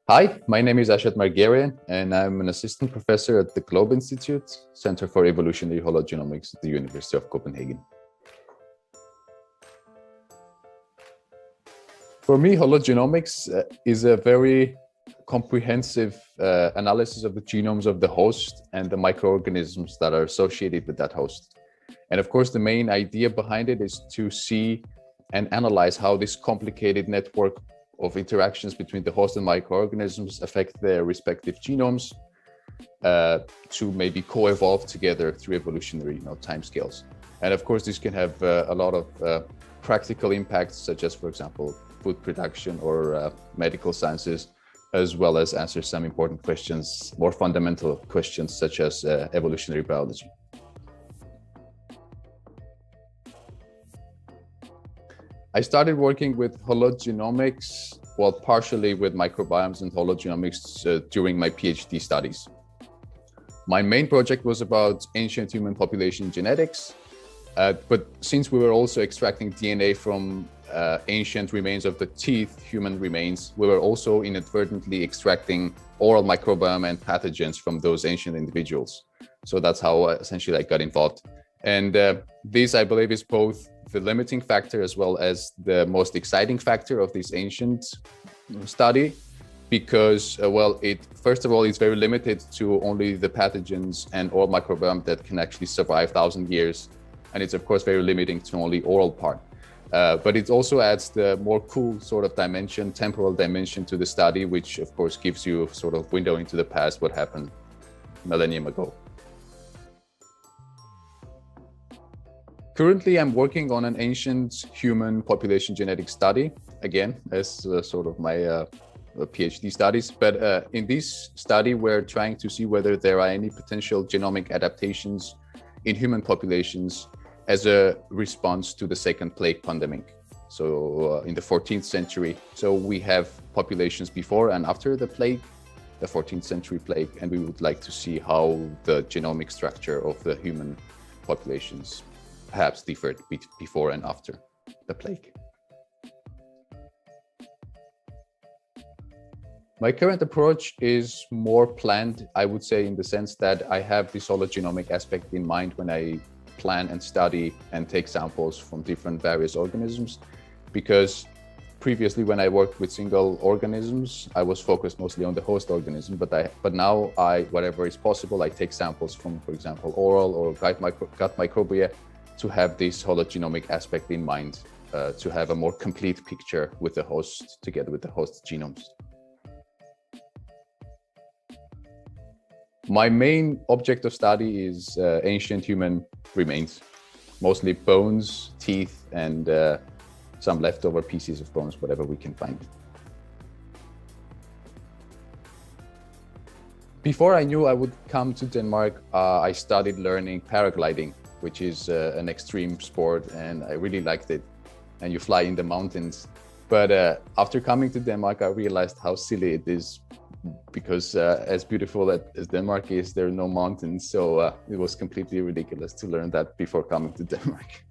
Hi, my name is Ashot Margaryan, and I'm an assistant professor at the Globe Institute, Center for Evolutionary Hologenomics at the University of Copenhagen. For me, hologenomics is a very comprehensive analysis of the genomes of the host and the microorganisms that are associated with that host. And of course, the main idea behind it is to see and analyze how this complicated network of interactions between the host and microorganisms affect their respective genomes to maybe co-evolve together through evolutionary timescales. And of course, this can have a lot of practical impacts, such as, for example, food production or medical sciences, as well as answer some important questions, more fundamental questions, such as evolutionary biology. I started working with hologenomics, well, partially with microbiomes and hologenomics during my PhD studies. My main project was about ancient human population genetics, but since we were also extracting DNA from ancient remains of the teeth, human remains, we were also inadvertently extracting oral microbiome and pathogens from those ancient individuals. So that's how essentially I got involved. And this, I believe, is both the limiting factor as well as the most exciting factor of this ancient study, because, first of all, it's very limited to only the pathogens and oral microbiome that can actually survive 1,000 years. And it's, of course, very limiting to only oral part. But it also adds the more cool sort of dimension, temporal dimension to the study, which, of course, gives you a sort of window into the past, what happened millennium ago. Currently, I'm working on an ancient human population genetic study, again, as sort of my PhD studies. But in this study, we're trying to see whether there are any potential genomic adaptations in human populations as a response to the second plague pandemic. So in the 14th century. So we have populations before and after the plague, the 14th century plague, and we would like to see how the genomic structure of the human populations perhaps differed before and after the plague. My current approach is more planned, I would say, in the sense that I have this hologenomic aspect in mind when I plan and study and take samples from different various organisms, because previously when I worked with single organisms, I was focused mostly on the host organism, but now whatever is possible, I take samples from, for example, oral or gut microbia, to have this hologenomic aspect in mind, to have a more complete picture with the host, together with the host genomes. My main object of study is ancient human remains, mostly bones, teeth, and some leftover pieces of bones, whatever we can find. Before I knew I would come to Denmark, I started learning paragliding, which is an extreme sport, and I really liked it. And you fly in the mountains. But after coming to Denmark, I realized how silly it is, because as beautiful as Denmark is, there are no mountains. So it was completely ridiculous to learn that before coming to Denmark.